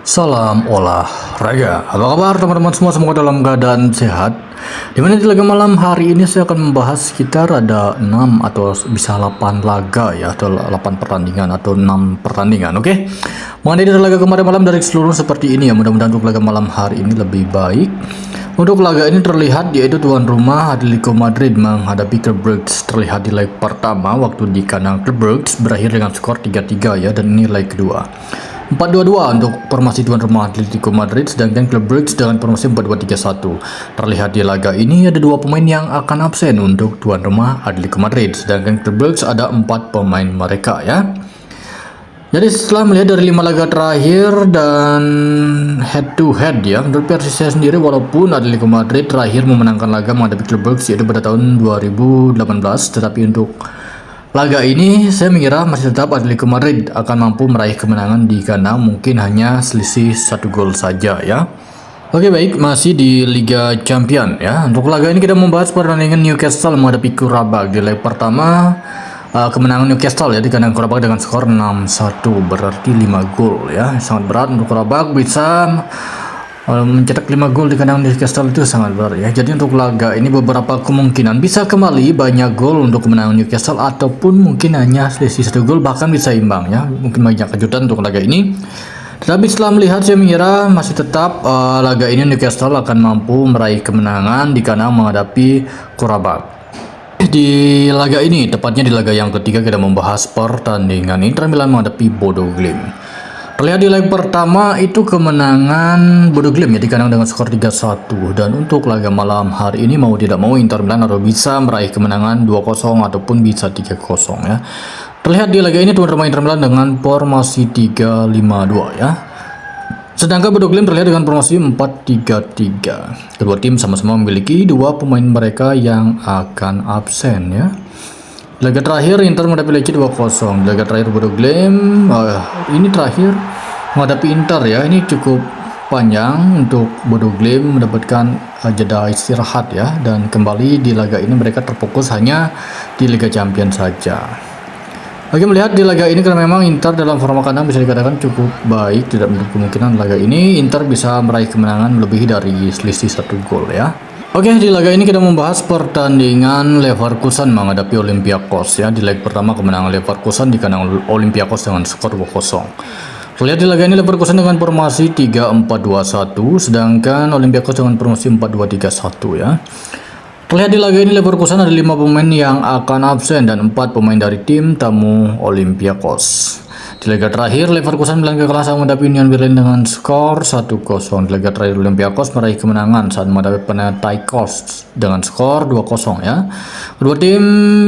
Salam olahraga. Apa kabar teman-teman semua? Semoga dalam keadaan sehat. Dimana di laga malam hari ini saya akan membahas sekitar ada 6 atau bisa 8 laga ya, atau 8 pertandingan atau 6 pertandingan. Oke. Mengenai dari laga kemarin malam dari seluruh seperti ini ya. Mudah-mudahan untuk laga malam hari ini lebih baik. Untuk laga ini terlihat yaitu tuan rumah Atletico Madrid menghadapi Club Brugge. Terlihat di leg pertama waktu di kandang Club Brugge berakhir dengan skor 3-3 ya, dan ini leg kedua 4-2-2 untuk formasi tuan rumah Atletico Madrid, sedangkan Club Brugge dengan formasi 4-2-3-1. Terlihat di laga ini ada 2 pemain yang akan absen untuk tuan rumah Atletico Madrid, sedangkan Club Brugge ada 4 pemain mereka ya. Jadi setelah melihat dari 5 laga terakhir dan head to head ya, menurut versi saya sendiri, walaupun Atletico Madrid terakhir memenangkan laga menghadapi Club Brugge yaitu pada tahun 2018, tetapi untuk laga ini saya mengira masih tetap Atletico Madrid akan mampu meraih kemenangan di kandang, mungkin hanya selisih 1 gol saja ya. Oke baik, masih di Liga Champion ya. Untuk laga ini kita membahas pertandingan Newcastle menghadapi Qarabag. Di leg pertama kemenangan Newcastle ya di kandang Qarabag dengan skor 6-1, berarti 5 gol ya. Sangat berat untuk Qarabag, bisa mencetak 5 gol di kandang Newcastle itu sangat berat ya. Jadi untuk laga ini beberapa kemungkinan bisa kembali banyak gol untuk kemenangan Newcastle, ataupun mungkin hanya selisih 1 gol, bahkan bisa imbang ya. Mungkin banyak kejutan untuk laga ini. Tetapi setelah melihat saya mengira masih tetap laga ini Newcastle akan mampu meraih kemenangan di kandang menghadapi Qarabag. Di laga ini, tepatnya di laga yang ketiga, kita membahas pertandingan Inter Milan menghadapi Bodo Glimt. Terlihat di leg pertama itu kemenangan Bodo Glimt ya di kandang dengan skor 3-1, dan untuk laga malam hari ini mau tidak mau Inter Milan harus bisa meraih kemenangan 2-0 ataupun bisa 3-0 ya. Terlihat di laga ini tuan rumah Inter Milan dengan formasi 3-5-2 ya. Sedangkan Bodo Glimt terlihat dengan formasi 4-3-3. Kedua tim sama-sama memiliki 2 pemain mereka yang akan absen ya. Laga terakhir Inter menghadapi Lecce 2-0. Laga terakhir Bodo Glimt ini terakhir menghadapi Inter ya. Ini cukup panjang untuk Bodo Glimt mendapatkan jeda istirahat ya, dan kembali di laga ini mereka terfokus hanya di Liga Champions saja. Bagi melihat di laga ini, karena memang Inter dalam forma kandang bisa dikatakan cukup baik, tidak menutup kemungkinan laga ini Inter bisa meraih kemenangan melebihi dari selisih 1 gol ya. Oke, di laga ini kita membahas pertandingan Leverkusen menghadapi Olympiakos ya. Di leg pertama kemenangan Leverkusen di kandang Olympiakos dengan skor 2-0. Terlihat di laga ini Leverkusen dengan formasi 3-4-2-1, sedangkan Olympiakos dengan formasi 4-2-3-1 ya. Terlihat di laga ini Leverkusen ada 5 pemain yang akan absen dan 4 pemain dari tim tamu Olympiakos. Di laga terakhir Leverkusen melangkah kalah saat menghadapi Union Berlin dengan skor 1-0. Di laga terakhir Olympiakos meraih kemenangan saat menghadapi Panathinaikos dengan skor 2-0 ya. Kedua tim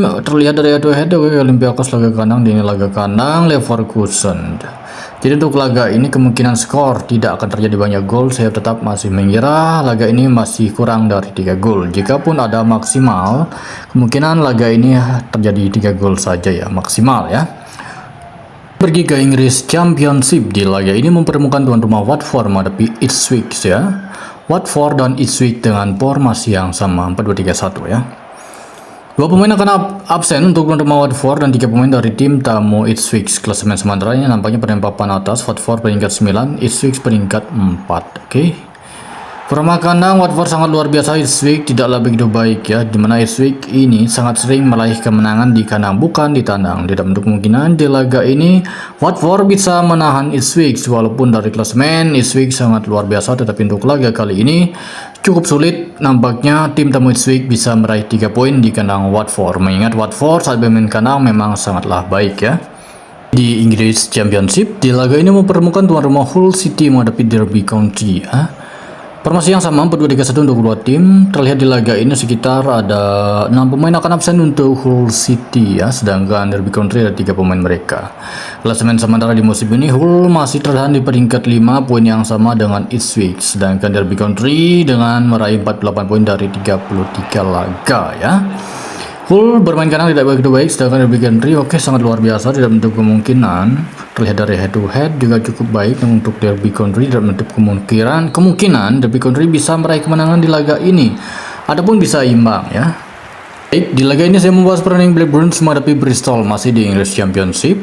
terlihat dari head to head, Olympiakos laga kandang, di laga kandang Leverkusen. Jadi untuk laga ini kemungkinan skor tidak akan terjadi banyak gol. Saya tetap masih mengira laga ini masih kurang dari 3 gol. Jikapun ada maksimal, kemungkinan laga ini terjadi 3 gol saja ya, maksimal ya. Pergi ke Inggris Championship, di laga ini mempertemukan tuan rumah Watford menghadapi Ipswich ya. Watford dan Ipswich dengan formasi yang sama 4-2-3-1 ya. 2 pemain akan absen untuk tuan rumah Watford dan 3 pemain dari tim tamu Ipswich. Klasemen sementaranya nampaknya pada papan atas, Watford peringkat 9, Ipswich peringkat 4. Oke. Forma kandang Watford sangat luar biasa, Ipswich tidaklah begitu baik ya, dimana Ipswich ini sangat sering meraih kemenangan di kandang bukan di tandang. Tidak menutup kemungkinan di laga ini Watford bisa menahan Ipswich, walaupun dari klasemen Ipswich sangat luar biasa, tetapi untuk laga kali ini cukup sulit. Nampaknya tim tamu Ipswich bisa meraih 3 poin di kandang Watford, mengingat Watford saat bermain kandang memang sangatlah baik ya. Di Inggris Championship, di laga ini mempertemukan tuan rumah Hull City menghadapi Derby County ya. Formasi yang sama 4-2-3-1 untuk kedua tim. Terlihat di laga ini sekitar ada 6 pemain akan absen untuk Hull City ya, sedangkan Derby County ada 3 pemain mereka. Klasemen sementara di musim ini Hull masih tertahan di peringkat 5, poin yang sama dengan Ipswich, sedangkan Derby County dengan meraih 48 poin dari 33 laga ya. Hull bermain kandang tidak begitu baik, sedangkan Derby County sangat luar biasa, tidak menutup kemungkinan. Terlihat dari head to head juga cukup baik untuk Derby County, tidak menutup kemungkinan Derby County bisa meraih kemenangan di laga ini ataupun bisa imbang ya. Baik, di laga ini saya membahas pertandingan Blackburn menghadapi Bristol, masih di English Championship.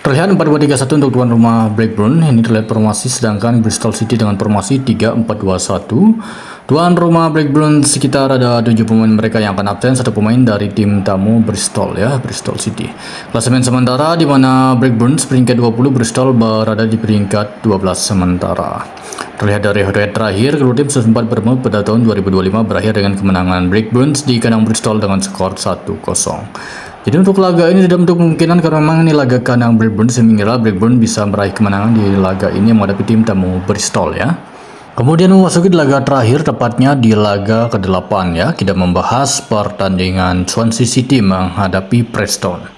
Terlihat 4-2-3-1 untuk tuan rumah Blackburn. Ini terlihat formasi, sedangkan Bristol City dengan formasi 3-4-2-1. Tuan rumah Blackburn sekitar ada 7 pemain mereka yang akan absen, 1 pemain dari tim tamu Bristol ya, Bristol City. Klasemen sementara di mana Blackburn peringkat 20, Bristol berada di peringkat 12 sementara. Terlihat dari head terakhir, kedua tim sempat bertemu pada tahun 2025 berakhir dengan kemenangan Blackburn di kandang Bristol dengan skor 1-0. Jadi untuk laga ini tidak untuk kemungkinan karena memang ini laga kandang Blackburn, sehingga Blackburn bisa meraih kemenangan di laga ini menghadapi tim tamu Bristol ya. Kemudian memasuki laga terakhir, tepatnya di laga ke-8 ya, kita membahas pertandingan Swansea City menghadapi Preston.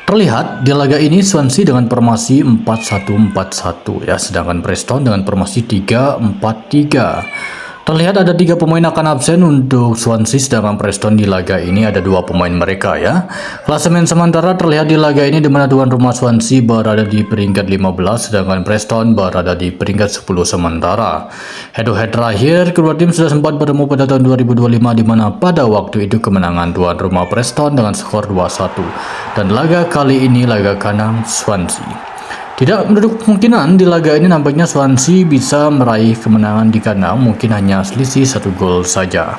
Terlihat di laga ini Swansea dengan formasi 4-1-4-1 ya, sedangkan Preston dengan formasi 3-4-3. Terlihat ada 3 pemain akan absen untuk Swansea, sedangkan Preston di laga ini ada 2 pemain mereka ya. Klasemen sementara terlihat di laga ini di mana tuan rumah Swansea berada di peringkat 15, sedangkan Preston berada di peringkat 10 sementara. Head-to-head terakhir kedua tim sudah sempat bertemu pada tahun 2025 di mana pada waktu itu kemenangan tuan rumah Preston dengan skor 2-1. Dan laga kali ini laga kandang Swansea. Tidak menutup kemungkinan di laga ini nampaknya Swansea bisa meraih kemenangan di kandang, mungkin hanya selisih 1 gol saja.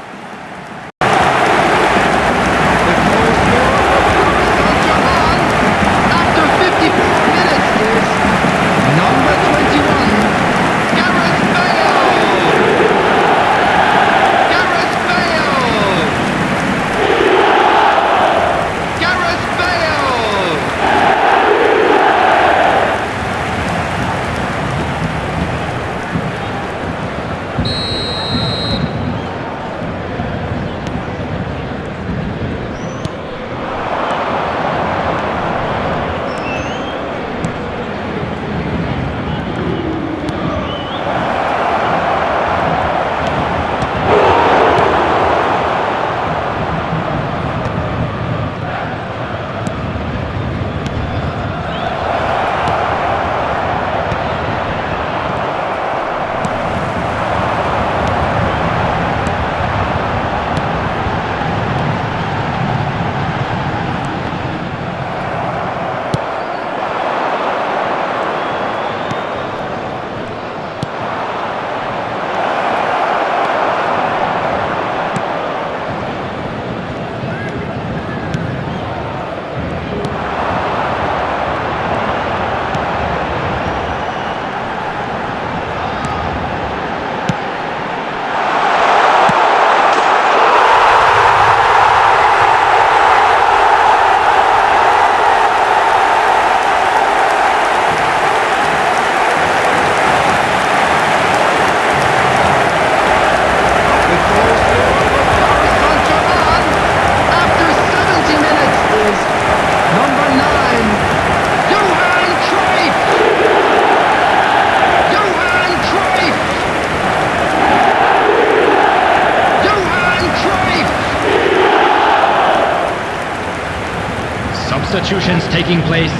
Substitutions taking place.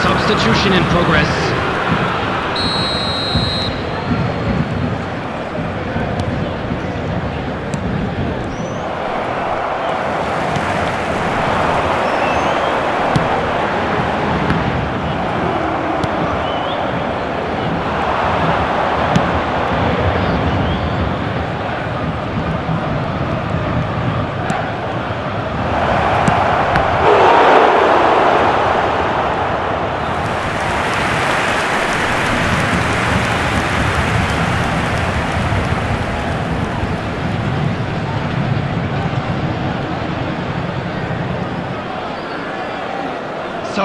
Substitution in progress.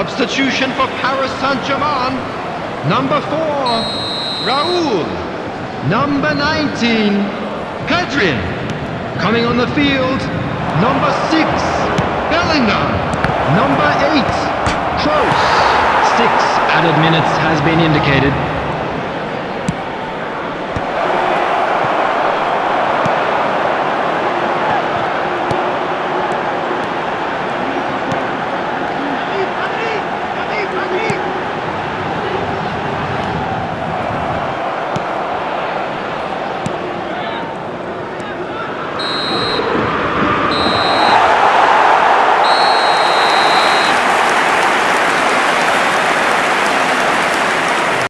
substitution for Paris Saint-Germain. Number 4, Raoul. Number 19, Pedri. Coming on the field, number 6, Bellingham. Number 8, Kroos. 6 added minutes has been indicated.